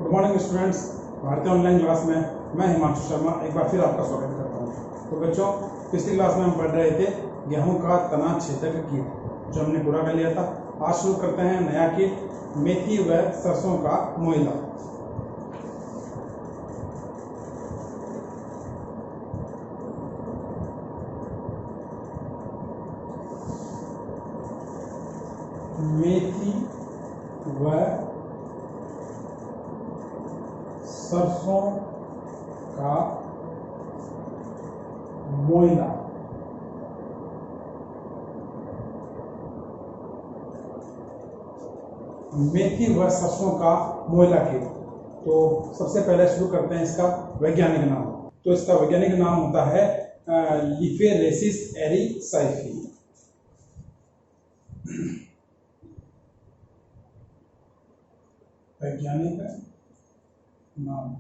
Good morning students. भारतीय online class में मैं हिमांशु शर्मा एक बार फिर आपका स्वागत करता हूं। तो बच्चों, पिछली क्लास में हम पढ़ रहे थे गेहूं का तना छेदक कीट, जो हमने पूरा कर लिया था। आज शुरू करते हैं नया कीट, मेथी व सरसों का मोइला। मेथी व सरसों का मोइला। मेथी व सरसों का मोइला कीट। तो सबसे पहले शुरू करते हैं इसका वैज्ञानिक नाम। तो इसका वैज्ञानिक नाम होता है लिफेरेसिस एरिसाइफी। वैज्ञानिक नाम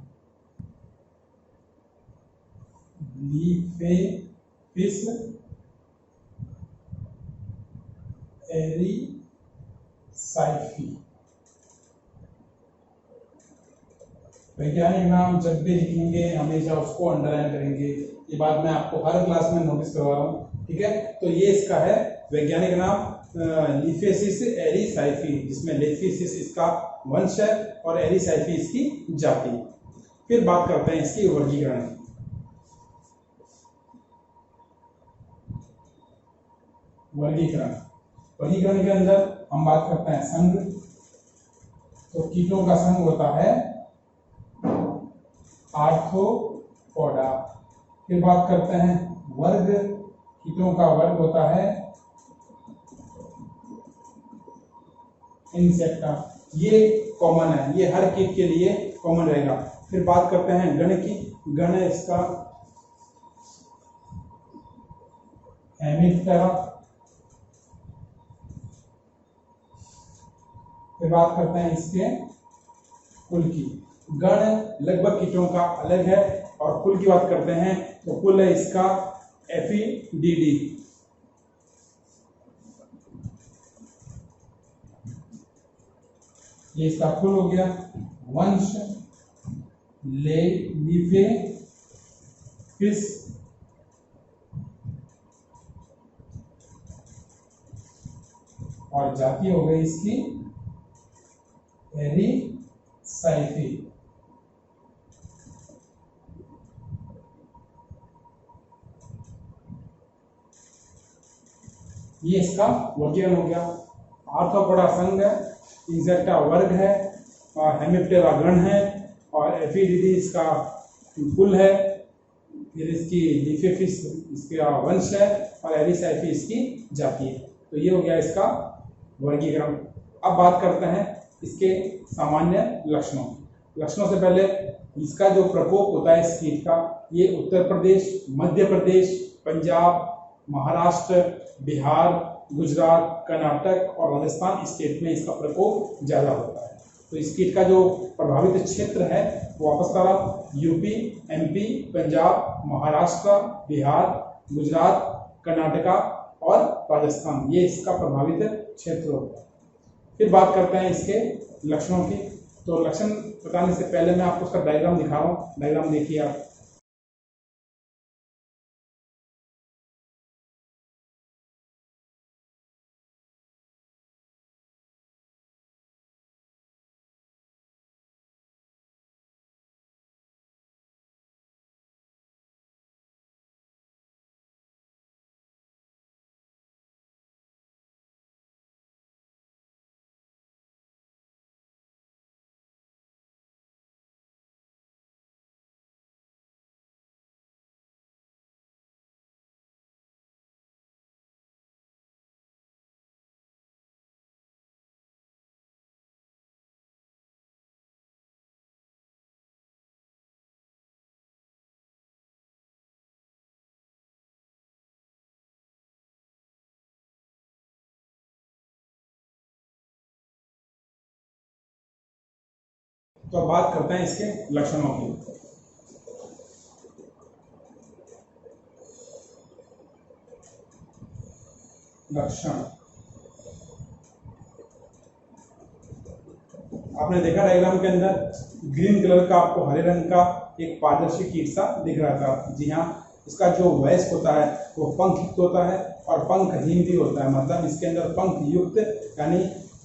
लिफेरेसिस एरिसाइफी। वैज्ञानिक नाम जब भी लिखेंगे हमेशा उसको अंडरलाइन करेंगे। ये बात मैं आपको हर क्लास में नोटिस करवा रहा हूँ, ठीक है। तो ये इसका है वैज्ञानिक नाम लिफेरेसिस एरिसाइफी, जिसमें लिफेरेसिस इसका वंश है और एरिसाइफी इसकी जाति। फिर बात करते हैं इसकी वर्गीकरण की। वर्गीकरण के अंदर हम बात करते हैं संघ। तो कीटों का संघ होता है आर्थ्रोपोडा। फिर बात करते हैं वर्ग। कीटों का वर्ग होता है इंसेक्टा। ये कॉमन है, ये हर कीट के लिए कॉमन रहेगा। फिर बात करते हैं गण की। गण इसका हेमिप्टेरा। फिर बात करते हैं इसके कुल की। गण लगभग कीटों का अलग है, और कुल की बात करते हैं तो कुल है इसका एफिडिडी। ये इसका कुल हो गया। वंश लिफेरेसिस, और जाति हो गई इसकी एरिसाइफी। ये इसका वर्गीकरण हो गया। आर्थ्रोपोडा संघ है, इंसेक्टा वर्ग है, और हेमिप्टेरा गण है, और एफिडिडी इसका कुल है। फिर इसकी लिफेरेसिस इसका वंश है, और एरिसाइफी इसकी जाति है। तो ये हो गया इसका वर्गीकरण। अब बात करते हैं इसके सामान्य लक्षणों। लक्षणों से पहले इसका जो प्रकोप होता है इस कीट का, ये उत्तर प्रदेश, मध्य प्रदेश, पंजाब, महाराष्ट्र, बिहार, गुजरात, कर्नाटक और राजस्थान स्टेट में इसका प्रकोप ज्यादा होता है। तो इस कीट का जो प्रभावित क्षेत्र है वो वापस करा यूपी, एमपी, पंजाब, महाराष्ट्र, बिहार, गुजरात, कर्नाटका और राजस्थान, ये इसका प्रभावित क्षेत्र होता है। फिर बात करते हैं इसके लक्षणों की। तो लक्षण बताने से पहले मैं आपको उसका डायग्राम दिखा रहा हूँ। डायग्राम देखिए आप। तो अब बात करते हैं इसके लक्षणों की। लक्षण आपने देखा डायग्राम के अंदर ग्रीन कलर का आपको हरे रंग का एक पारदर्शी कीट सा दिख रहा था। जी हाँ, इसका जो वयस्क होता है वो पंख युक्त होता है और पंखहीन भी होता है, मतलब इसके अंदर पंख युक्त यानी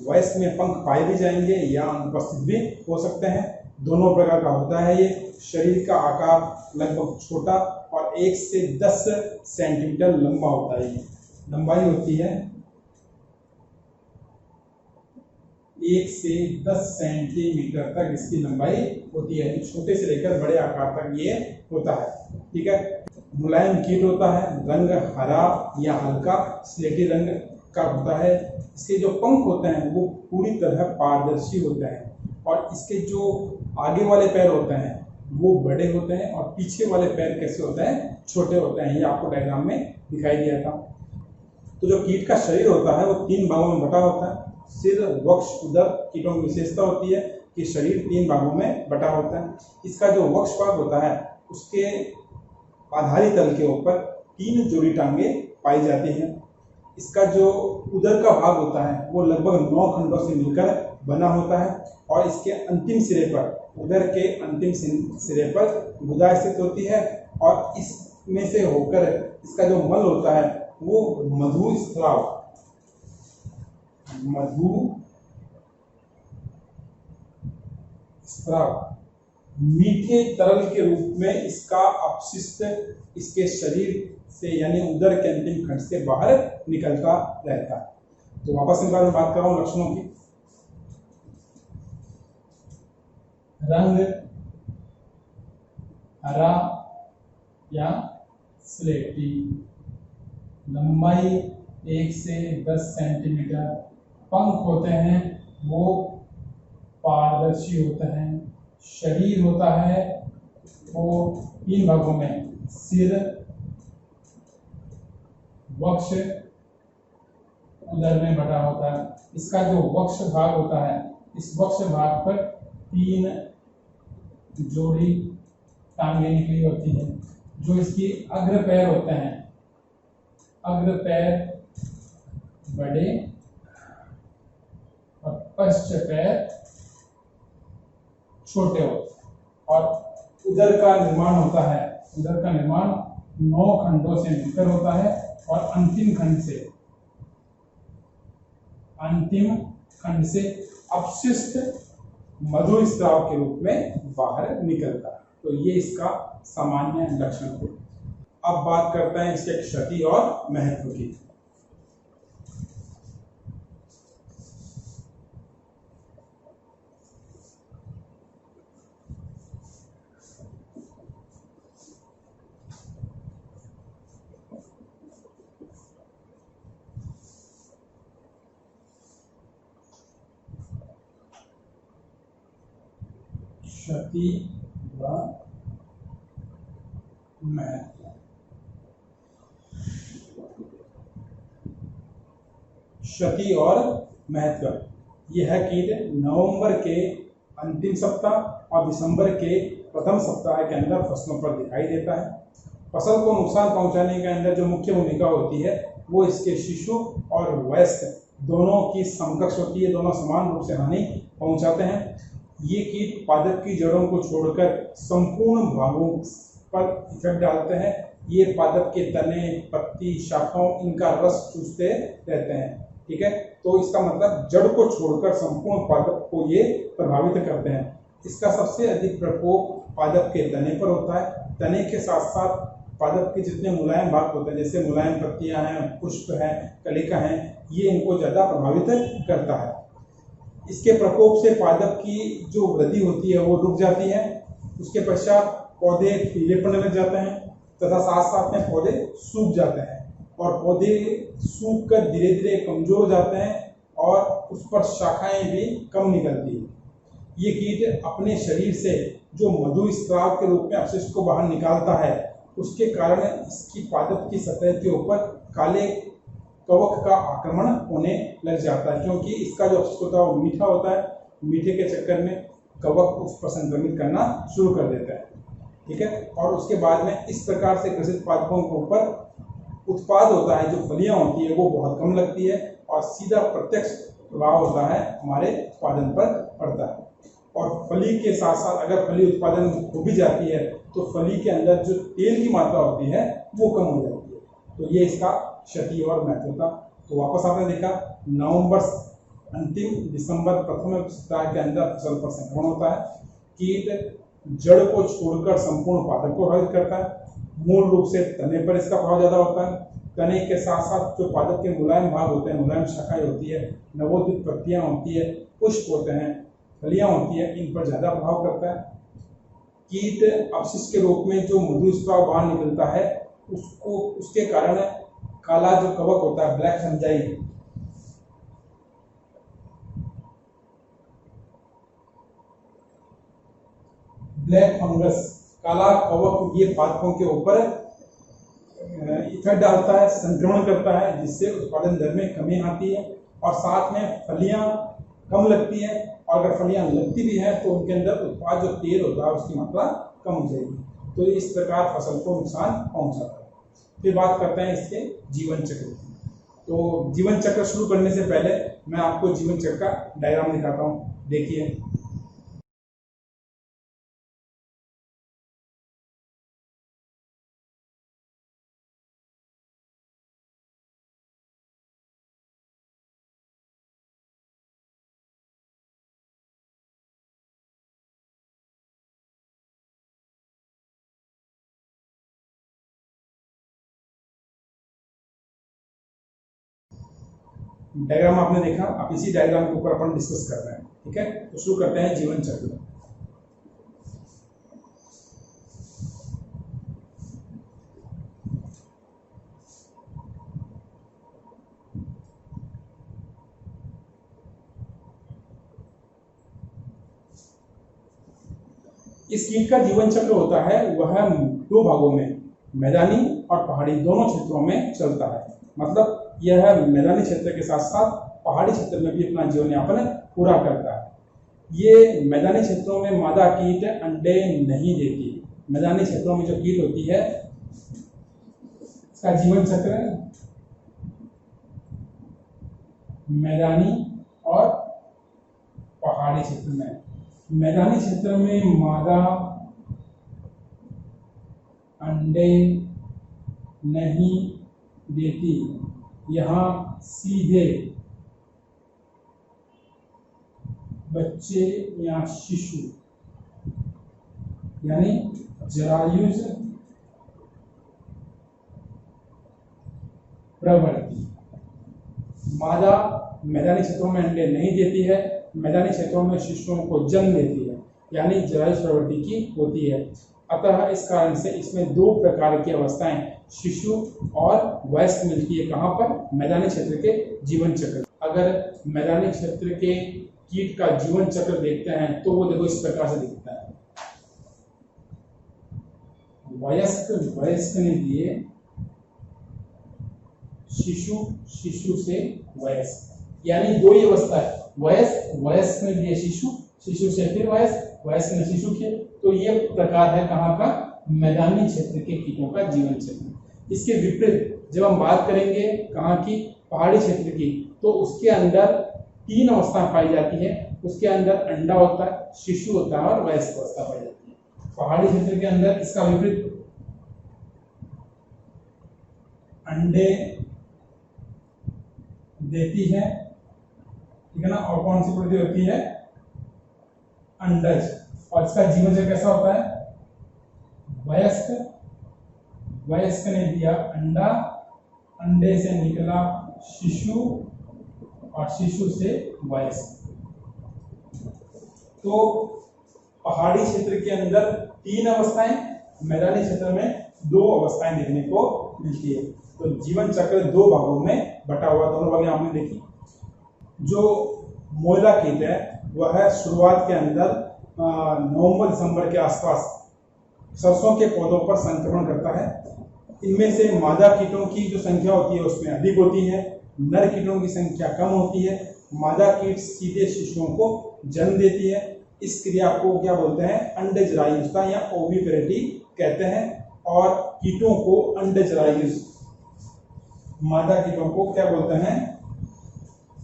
वयस्क में पंख पाए भी जाएंगे या अनुपस्थित भी हो सकते हैं। दोनों प्रकार का होता है ये। शरीर का आकार लगभग छोटा और 1 से 10 सेंटीमीटर लंबा होता है। ये लंबाई होती है 1 से 10 सेंटीमीटर तक इसकी लंबाई होती है। छोटे से लेकर बड़े आकार तक ये होता है। ठीक है, मुलायम कीट होता है, रंग हरा या हल्का स्लेटी रंग का होता है। इसके जो पंख होते हैं वो पूरी तरह पारदर्शी होते हैं और इसके जो आगे वाले पैर होते हैं वो बड़े होते हैं और पीछे वाले पैर कैसे होते हैं, छोटे होते हैं। ये आपको डायग्राम में दिखाई दिया था। तो जो कीट का शरीर होता है वो 3 भागों में बटा होता है। सिर, वक्ष, उदर कीटों की विशेषता होती है कि शरीर 3 भागों में बटा होता है। इसका जो वक्ष भाग होता है उसके आधारी तल के ऊपर 3 जोड़ी टांगे पाई जाती हैं। इसका जो उदर का भाग होता है वो लगभग 9 खंडों से मिलकर बना होता है और इसके अंतिम सिरे पर, उदर के अंतिम सिरे पर गुदा स्थित होती है और इसमें से होकर इसका जो मल होता है वो मधुस्राव मीठे तरल के रूप में इसका अपशिष्ट इसके शरीर से यानी उदर के अंतिम खंड से बाहर निकलता रहता है। तो वापस एक बार मैं बात कर रहा हूं लक्षणों की। रंग हरा या स्लेटी, लंबाई 1 से 10 सेंटीमीटर, पंख होते हैं वो पारदर्शी होते हैं, शरीर होता है वो 3 भागों में, सिर, वक्ष, उदर में बटा होता है। इसका जो वक्ष भाग होता है इस वक्ष भाग पर 3 जोड़ी टांगे निकली होती है। जो इसकी अग्र पैर होते हैं, अग्र पैर बड़े और पश्च पैर छोटे होते हैं और उदर का निर्माण होता है, उदर का निर्माण 9 खंडों से मिलकर होता है और अंतिम खंड से अपशिष्ट मधुस्राव के रूप में बाहर निकलता है। तो ये इसका सामान्य लक्षण है। अब बात करते हैं इसके क्षति और महत्व की। क्षति व महत्व। क्षति और महत्व यह कीट नवंबर के अंतिम सप्ताह और दिसंबर के प्रथम सप्ताह के अंदर फसलों पर दिखाई देता है। फसल को नुकसान पहुंचाने के अंदर जो मुख्य भूमिका होती है वो इसके शिशु और वयस्क दोनों की समकक्ष होती है, दोनों समान रूप से हानि पहुंचाते हैं। ये कीट पादप की जड़ों को छोड़कर संपूर्ण भागों पर इफेक्ट डालते हैं। ये पादप के तने, पत्ती, शाखाओं इनका रस चूसते रहते हैं। ठीक है, तो इसका मतलब जड़ को छोड़कर संपूर्ण पादप को ये प्रभावित करते हैं। इसका सबसे अधिक प्रकोप पादप के तने पर होता है। तने के साथ साथ पादप के जितने मुलायम भाग होते हैं, जैसे मुलायम पत्तियां हैं, पुष्प हैं, कलिका हैं, ये इनको ज़्यादा प्रभावित करता है। इसके प्रकोप से पादप की जो वृद्धि होती है वो रुक जाती है। उसके पश्चात पौधे पीले पड़ने लग जाते हैं तथा साथ साथ में पौधे सूख जाते हैं और पौधे सूख कर धीरे धीरे कमजोर हो जाते हैं और उस पर शाखाएं भी कम निकलती हैं। ये कीट अपने शरीर से जो मधुस्राव के रूप में अपशिष्ट को बाहर निकालता है उसके कारण इसकी पादप की सतह के ऊपर काले कवक का आक्रमण होने लग जाता है, क्योंकि इसका जो अपशिष्ट होता है वो मीठा होता है। मीठे के चक्कर में कवक उस पर संक्रमित करना शुरू कर देता है। ठीक है, और उसके बाद में इस प्रकार से ग्रसित पादपों के ऊपर उत्पाद होता है, जो फलियां होती है वो बहुत कम लगती है और सीधा प्रत्यक्ष प्रभाव होता है हमारे उत्पादन पर पड़ता है। और फली के साथ साथ अगर फली उत्पादन हो भी जाती है तो फली के अंदर जो तेल की मात्रा होती है वो कम हो जाती है। तो ये इसका क्षति और महत्व था। तो वापस आपने देखा नवंबर अंतिम दिसंबर प्रथम सप्ताह के अंदर फसल पर संक्रमण होता है। कीट जड़ को छोड़कर संपूर्ण पादप को प्रभावित करता है। मूल रूप से तने पर इसका प्रभाव ज्यादा होता है। तने के साथ साथ जो पादप के मुलायम भाग होते हैं, मुलायम शाखाएं होती है, नवोदित पत्तियां होती है, पुष्प होते हैं, फलियां होती है, इन पर ज्यादा प्रभाव करता है। कीट अपशिष्ट के रूप में जो मधु स्राव बाहर निकलता है उसको उसके कारण काला जो कवक होता है, ब्लैक फंजाई, ब्लैक फंगस, काला कवक, ये पादपों के ऊपर इफेक्ट डालता है, संक्रमण करता है, जिससे उत्पादन दर में कमी आती है और साथ में फलियां कम लगती है। और अगर फलियां लगती भी है तो उनके अंदर उत्पाद जो तेल होता है उसकी मात्रा कम हो जाएगी। तो इस प्रकार फसल को नुकसान पहुंचाता है। फिर बात करते हैं इसके जीवन चक्र की। तो जीवन चक्र शुरू करने से पहले मैं आपको जीवन चक्र का डायग्राम दिखाता हूँ। देखिए, डायग्राम आपने देखा, अब इसी डायग्राम के ऊपर अपन डिस्कस कर रहे हैं। ठीक है, तो शुरू करते हैं जीवन चक्र। इस कीट का जीवन चक्र होता है वह दो भागों में, मैदानी और पहाड़ी दोनों क्षेत्रों में चलता है। मतलब यह मैदानी क्षेत्र के साथ साथ पहाड़ी क्षेत्र में भी अपना जीवन यापन पूरा करता है। ये मैदानी क्षेत्रों में मादा कीट अंडे नहीं देती। मैदानी क्षेत्रों में जो कीट होती है इसका जीवन चक्र मैदानी और पहाड़ी क्षेत्र में, मैदानी क्षेत्र में मादा अंडे नहीं देती, यहाँ सीधे बच्चे या शिशु यानी जरायुज प्रवृत्ति। मादा मैदानी क्षेत्रों में अंडे नहीं देती है, मैदानी क्षेत्रों में शिशुओं को जन्म देती है, यानी जरायुज प्रवृत्ति की होती है। अतः इस कारण से इसमें दो प्रकार की अवस्थाएं शिशु और वयस्क मिलती है। कहाँ पर? मैदानी क्षेत्र के जीवन चक्र। अगर मैदानी क्षेत्र के कीट का जीवन चक्र देखते हैं तो वो देखो इस प्रकार से दिखता है। वयस्क ने दिए शिशु, शिशु से वयस्क, यानी दो ही अवस्था है, वयस्क ने दिए शिशु, शिशु से फिर वयस्क ने शिशु के। तो ये प्रकार है कहाँ का? मैदानी क्षेत्र के कीटों का जीवन चक्र। इसके विपरीत जब हम बात करेंगे कहाँ की? पहाड़ी क्षेत्र की, तो उसके अंदर तीन अवस्था पाई जाती है। उसके अंदर अंडा होता है, शिशु होता है और वयस्क अवस्था पाई जाती है। पहाड़ी क्षेत्र के अंदर इसका विपरीत, अंडे देती है, ठीक है ना, और कौन सी प्रवृत्ति होती है? अंडज। और इसका जीवन चक्र कैसा होता है? वयस्क ने दिया अंडा, अंडे से निकला शिशु और शिशु से वयस्क। तो पहाड़ी क्षेत्र के अंदर तीन अवस्थाएं, मैदानी क्षेत्र में दो अवस्थाएं देखने को मिलती है। तो जीवन चक्र दो भागों में बटा हुआ, दोनों भाग आपने देखी। जो मोयला कीट है वह शुरुआत के अंदर नवंबर दिसंबर के आसपास सरसों के पौधों पर संक्रमण करता है। इनमें से मादा कीटों की जो संख्या होती है उसमें अधिक होती है, नर कीटों की संख्या कम होती है। मादा कीट सीधे शिशुओं को जन्म देती है। इस क्रिया को क्या बोलते हैं? अंडजरायुजता या ओविपेरिटी कहते हैं। और कीटों को अंडजरायुज, मादा कीटों को क्या बोलते हैं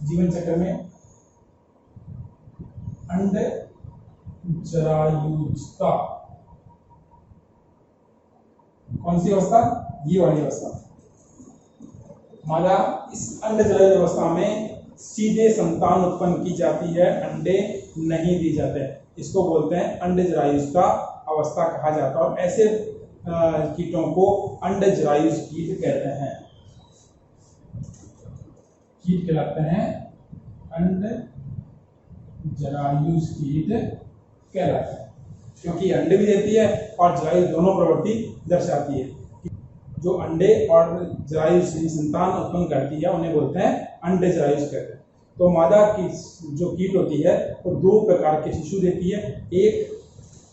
जीवन चक्र में? अंड जरायुजता। कौन सी अवस्था? ये वाली अवस्था। मादा इस अंड जरायुज अवस्था में सीधे संतान उत्पन्न की जाती है, अंडे नहीं दिए जाते हैं। इसको बोलते हैं अंड जरायुजता अवस्था कहा जाता है, और ऐसे कीटों को अंड जरायुज कीट कहते हैं। कीट कहलाते हैं अंड जरायुज कीट कहलाते हैं, क्योंकि अंडे भी देती है और जरायुज दोनों प्रवृत्ति दर्शाती है। जो अंडे और जरायुज संतान उत्पन्न करती है उन्हें बोलते हैं अंड जरायुज कहते हैं। तो मादा की जो कीट होती है वो दो प्रकार के शिशु देती है, एक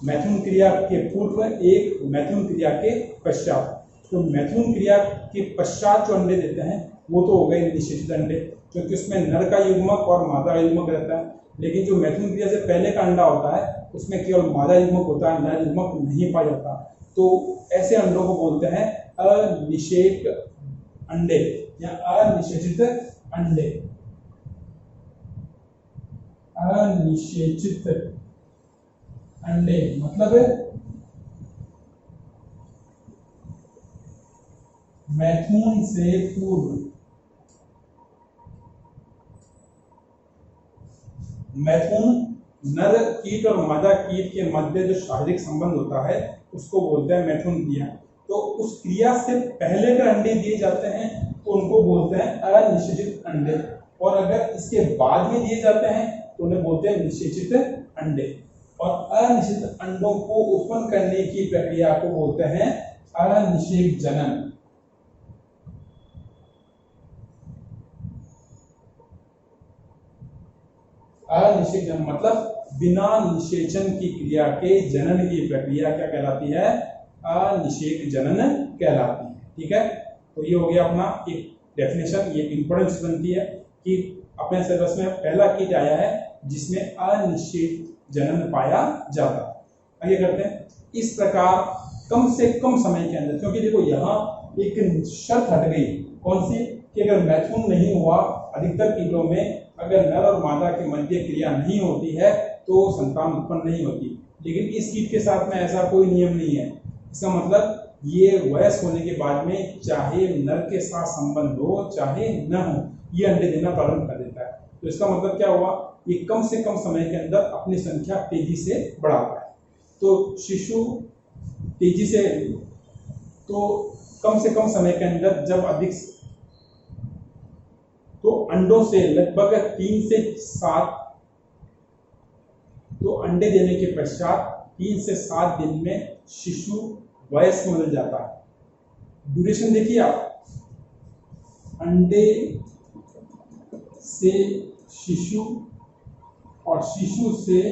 मैथुन क्रिया के पूर्व, एक मैथुन क्रिया के पश्चात। तो मैथुन क्रिया के पश्चात जो अंडे देते हैं वो तो हो गए निषेचित अंडे, क्योंकि उसमें नर का युग्मक और मादा का युग्मक रहता है। लेकिन जो मैथुन क्रिया से पहले का अंडा होता है उसमें केवल मादा युग्मक होता है, नर युग्मक नहीं पाया जाता। तो ऐसे अंडों को बोलते हैं अनिषेक अंडे या अनिषेचित अंडे। अनिषेचित अंडे मतलब मैथुन से पूर्व। मैथुन नर कीट और मादा कीट के मध्य जो शारीरिक संबंध होता है उसको बोलते हैं मैथुन क्रिया। तो उस क्रिया से पहले अगर अंडे दिए जाते हैं तो उनको बोलते हैं अनिषेचित अंडे, और अगर इसके बाद में दिए जाते हैं तो उन्हें बोलते हैं निषेचित अंडे। और अनिषेचित अंडों को उत्पन्न करने की प्रक्रिया को बोलते हैं अनिषेक जनन। अनिषेक जनन मतलब बिना निषेचन की क्रिया के जनन की प्रक्रिया क्या कहलाती है? अनिषेक जनन कहलाती है। ठीक है, तो ये हो गया अपना एक डेफिनेशन। ये इंपॉर्टेंस बनती है कि अपने सिलेबस में पहला कीट आया है जिसमें अनिषेक जनन पाया जाता। आगे करते हैं। इस प्रकार कम से कम समय के अंदर, क्योंकि देखो यहाँ एक शर्त हट गई, कौन सी? कि अगर मैथुन नहीं हुआ, अधिकतर कीटों में अगर नर और मादा के मध्य क्रिया नहीं होती है तो संतान उत्पन्न नहीं होती। लेकिन इस कीट के साथ में ऐसा कोई नियम नहीं है। इसका मतलब ये वयस्क होने के बाद में चाहे नर के साथ संबंध हो चाहे न हो, ये अंडे देना प्रारंभ कर देता है। तो इसका मतलब क्या हुआ? ये कम से कम समय के अंदर अपनी संख्या तेजी से बढ़ाता है। तो शिशु तेजी से, तो कम से कम समय के अंदर जब अधिक, तो अंडों से लगभग 3 से 7, तो अंडे देने के पश्चात 3 से 7 दिन में शिशु वयस्क बन जाता है। ड्यूरेशन देखिए आप, अंडे से शिशु और शिशु से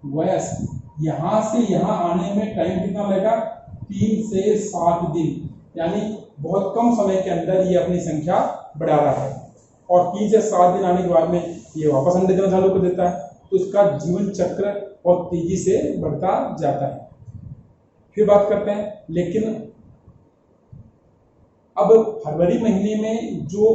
वयस्क, यहां से यहां आने में टाइम कितना लगेगा? 3 से 7 दिन, यानी बहुत कम समय के अंदर ये अपनी संख्या बढ़ा रहा है। और 3 से 7 दिन आने के बाद में ये वापस अंडे देना चालू कर देता है। तो इसका जीवन चक्र बहुत तेजी से बढ़ता जाता है। फिर बात करते हैं, लेकिन अब फरवरी महीने में जो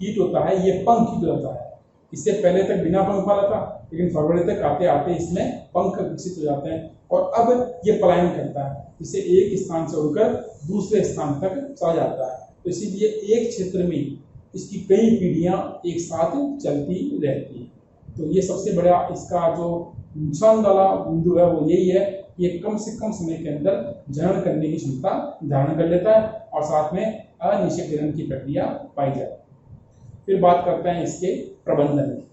कीट होता है ये पंखित होता है। इससे पहले तक बिना पंख वाला था, लेकिन फरवरी तक आते आते इसमें पंख विकसित हो जाते हैं और अब ये पलायन करता है, इसे एक स्थान से उड़कर दूसरे स्थान तक चला जाता है। तो इसीलिए एक क्षेत्र में इसकी कई पीढ़ियां एक साथ चलती रहती है। तो ये सबसे बड़ा इसका जो नुकसान वाला बिंदु है वो यही है, ये कम से कम समय के अंदर जनन करने की क्षमता धारण कर लेता है और साथ में अनिषेक जनन की प्रक्रिया पाई जाती है। फिर बात करते हैं इसके प्रबंधन की।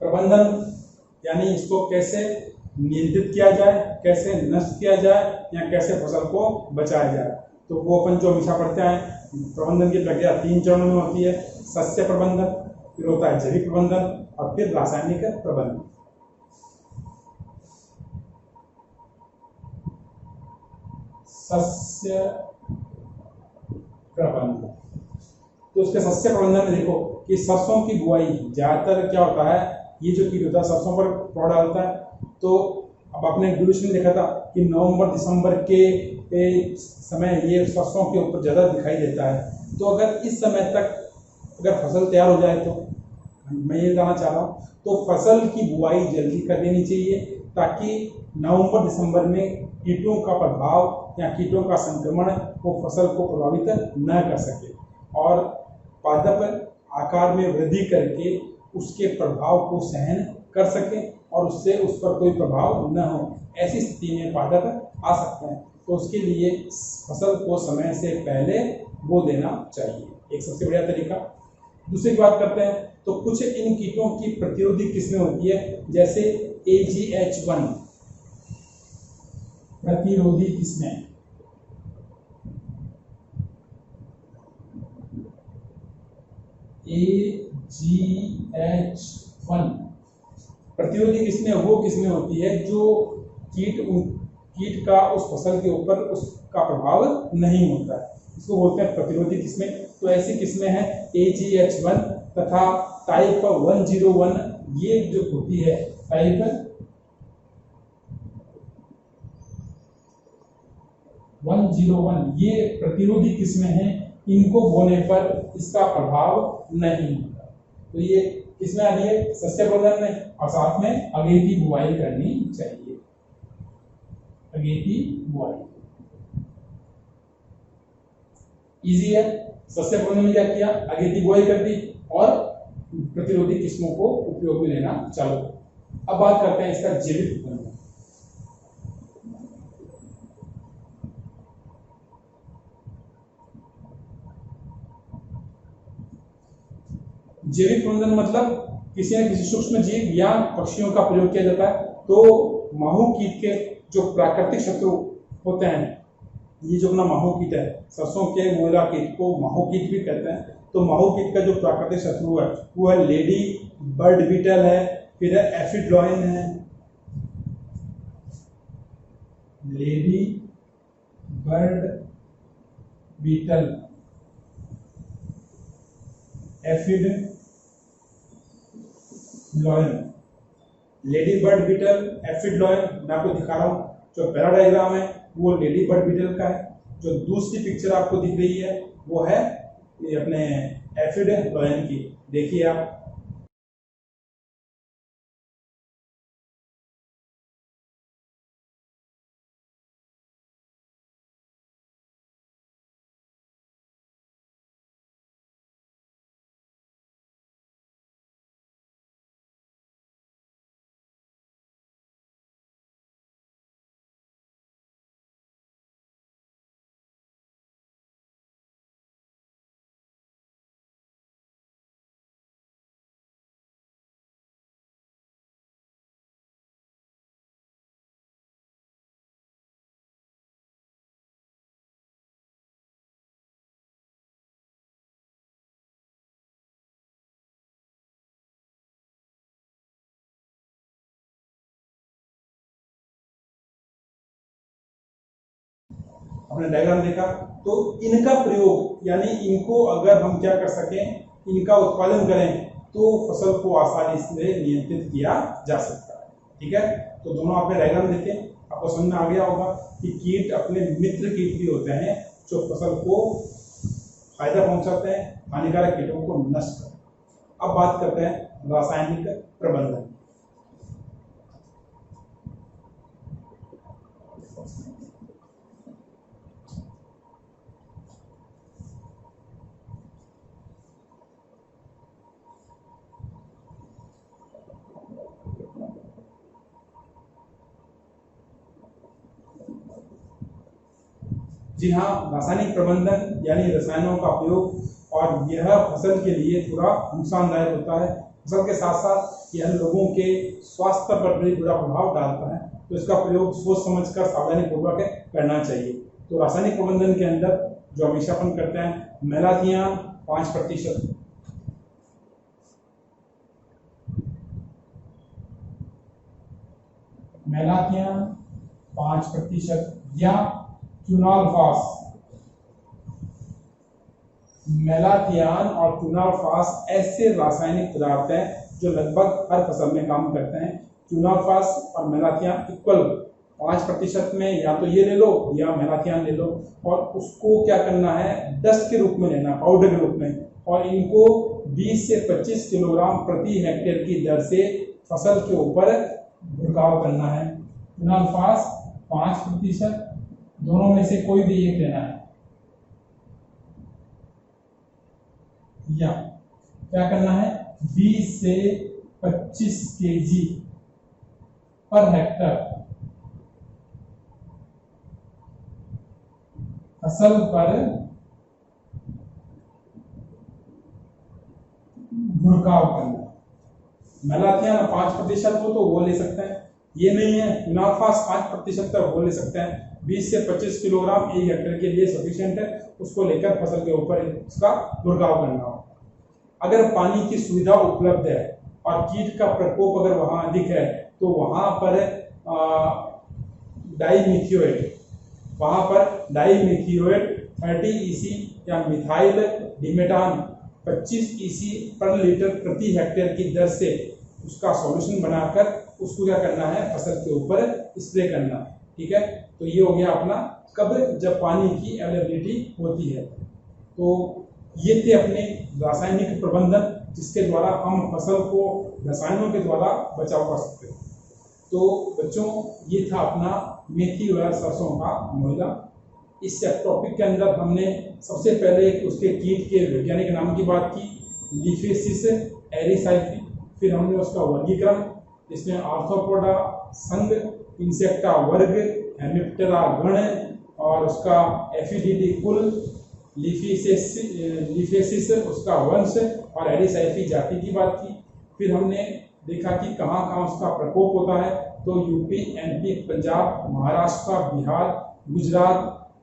प्रबंधन यानी इसको कैसे नियंत्रित किया जाए, कैसे नष्ट किया जाए या कैसे फसल को बचाया जाए। तो वो अपन जो हमेशा पढ़ते हैं, प्रबंधन की प्रक्रिया 3 चरणों में होती है। सस्य प्रबंधन, फिर होता है जैविक प्रबंधन और फिर रासायनिक प्रबंधन। सस्य प्रबंधन, तो तो उसके सस्य प्रबंधन में देखो कि सरसों की बुआई ज्यादातर क्या होता है, ये जो कीट होता है सरसों पर प्रभाव डालता है। तो अब आपने ड्यूरेशन में देखा था कि नवंबर दिसंबर के समय ये सरसों के ऊपर ज़्यादा दिखाई देता है। तो अगर इस समय तक अगर फसल तैयार हो जाए तो मैं ये बताना चाह रहा हूँ, तो फसल की बुआई जल्दी कर देनी चाहिए ताकि नवंबर दिसंबर में कीटों का प्रभाव या कीटों का संक्रमण वो फसल को प्रभावित न कर सके और पादप आकार में वृद्धि करके उसके प्रभाव को सहन कर सके और उससे उस पर कोई प्रभाव न हो। ऐसी स्थिति में पादप आ सकते हैं, तो उसके लिए फसल को समय से पहले बो देना चाहिए, एक सबसे बढ़िया तरीका। दूसरी की बात करते हैं तो कुछ इन कीटों की प्रतिरोधी किस्में होती है, जैसे AGH1 प्रतिरोधी किस्में। AGH1 प्रतिरोधी किस्में वो किस्में होती है जो कीट का उस फसल के ऊपर उसका प्रभाव नहीं होता है, इसको बोलते हैं प्रतिरोधी किस्में। तो ऐसी किस्में हैं AGH1 तथा टाइप 101, ये जो होती है टाइप 101, ये प्रतिरोधी किस्में हैं, इनको बोने पर इसका प्रभाव नहीं होता। तो ये किसमें आ रही है, सस्य प्रबंधन में, और साथ में अगेती बुआई करनी चाहिए, अगेती बुआई इजी है। सस्य प्रबंधन में क्या किया, अगेती बुआई कर दी और प्रतिरोधी किस्मों को उपयोग में लेना चालू। अब बात करते हैं इसका जैविक प्रबंधन। जैविक प्रबंधन मतलब किसी न किसी सूक्ष्म जीव या पक्षियों का प्रयोग किया जाता है। तो माहू कीट के जो प्राकृतिक शत्रु होते हैं, ये जो अपना माहू कीट है, सरसों के मोला कीट को माहू कीट भी कहते हैं। तो माहू कीट का जो प्राकृतिक शत्रु है वो है लेडी बर्ड बीटल है, फिर है एफिड लॉयन है, lady bird beetle, aphid lion. Lady bird beetle, aphid lion, मैं आपको दिखा रहा हूँ। जो पहला डायग्राम है वो लेडी बर्ड बीटल का है, जो दूसरी पिक्चर आपको दिख रही है वो है ये अपने एफिड लॉयन की। देखिए आप, अपने डायग्राम देखा, तो इनका प्रयोग यानी इनको अगर हम क्या कर सकें, इनका उत्पादन करें तो फसल को आसानी से नियंत्रित किया जा सकता है। ठीक है, तो दोनों आपने डायग्राम देखे, आपको समझ में आ गया होगा कि कीट अपने मित्र कीट भी होते हैं जो फसल को फायदा पहुंचाते हैं, हानिकारक कीटों को नष्ट करते हैं। अब बात करते हैं रासायनिक प्रबंधन। जी हाँ, रासायनिक प्रबंधन यानी रसायनों का प्रयोग, और यह फसल के लिए थोड़ा नुकसानदायक होता है। फसल के साथ साथ यह लोगों के स्वास्थ्य पर भी बुरा प्रभाव डालता है, तो इसका प्रयोग सोच समझकर सावधानी पूर्वक करना चाहिए। तो रासायनिक प्रबंधन के अंदर जो हमेशा अपन करते हैं, मेलाथियान 5%, मेलाथियान 5% या क्यूनाल्फास मेलाथियान और क्विनोलफास ऐसे रासायनिक पदार्थ हैं जो लगभग हर फसल में काम करते हैं। क्विनोलफास और मेलाथियान इक्वल 5% में या तो ये ले लो या मेलाथियान ले लो, और उसको क्या करना है, डस्ट के रूप में लेना, पाउडर के रूप में, और इनको 20 से 25 किलोग्राम प्रति हेक्टेयर की दर से फसल के ऊपर छिड़काव करना है। क्विनोलफास 5%, दोनों में से कोई भी एक लेना है, या क्या करना है 20 से 25 केजी पर हेक्टर फसल पर छिड़काव करना। मेलाथियान 5% हो तो वो ले सकते हैं, ये नहीं है क्विनोलफास 5% तक वो ले सकते हैं। 20 से 25 किलोग्राम 1 हेक्टेयर के लिए सफिशिएंट है, उसको लेकर फसल के ऊपर उसका छिड़काव करना हो। अगर पानी की सुविधा उपलब्ध है और कीट का प्रकोप अगर वहां अधिक है तो वहां पर डाईमिथियोएट, वहां पर डाईमिथियोएट 30 EC या मिथाइल डिमेटान 25 EC पर लीटर प्रति हेक्टेयर की दर से उसका सॉल्यूशन बनाकर उसको क्या करना है, फसल के ऊपर स्प्रे करना। ठीक है, तो ये हो गया अपना कब, जब पानी की अवेलेबिलिटी होती है। तो ये थे अपने रासायनिक प्रबंधन जिसके द्वारा हम फसल को रसायनों के द्वारा बचाव कर सकते हैं। तो बच्चों, ये था अपना मेथी व सरसों का मोइला। इस टॉपिक के अंदर हमने सबसे पहले उसके कीट के वैज्ञानिक नाम की बात की, लीफेसिस एरिसाइफी, फिर हमने उसका वर्गीकरण जिसमें आर्थ्रोपोडा संघ, इंसेक्टा वर्ग, हेमिप्टेरा गण और उसका एफिडिडी कुल, लीफेसिस उसका वंश और एरिसाइफी जाति की बात की। फिर हमने देखा कि कहाँ कहाँ उसका प्रकोप होता है, तो यूपी, एमपी, पंजाब, महाराष्ट्र, बिहार, गुजरात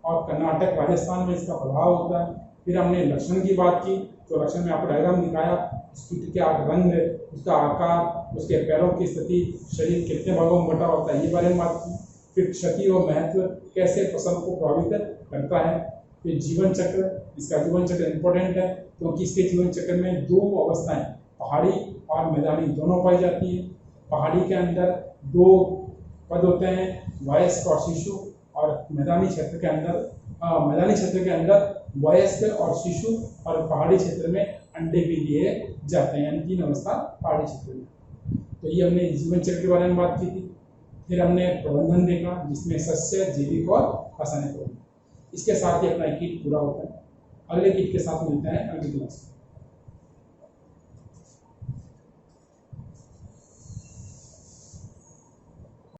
और कर्नाटक, राजस्थान में इसका प्रभाव होता है। फिर हमने लक्षण की बात की, तो लक्षण में आपको डायग्राम दिखाया, कीट का रंग, उसका आकार, उसके पैरों की स्थिति, शरीर कितने भागों में बटा होता है, ये बारे में बात की। फिर क्षति और महत्व कैसे फसल को प्रभावित करता है। फिर जीवन चक्र, इसका जीवन चक्र इम्पोर्टेंट है क्योंकि इसके जीवन चक्र में 2 अवस्थाएं, पहाड़ी और मैदानी दोनों पाई जाती है। पहाड़ी के अंदर 2 पद होते हैं, वयस्क और शिशु, और मैदानी क्षेत्र के अंदर वयस्क और शिशु, और पहाड़ी क्षेत्र में अंडे भी लिए जाते हैं, यानी 3 अवस्था पहाड़ी क्षेत्र में। तो ये हमने जीवन चक्र के बारे में बात की थी। फिर हमने प्रबंधन देखा जिसमें सस्य, जैविक और रासायनिक प्रबंधन। इसके साथ ही अपना कीट पूरा होता है। अगले कीट के साथ मिलते हैं अगली क्लास में।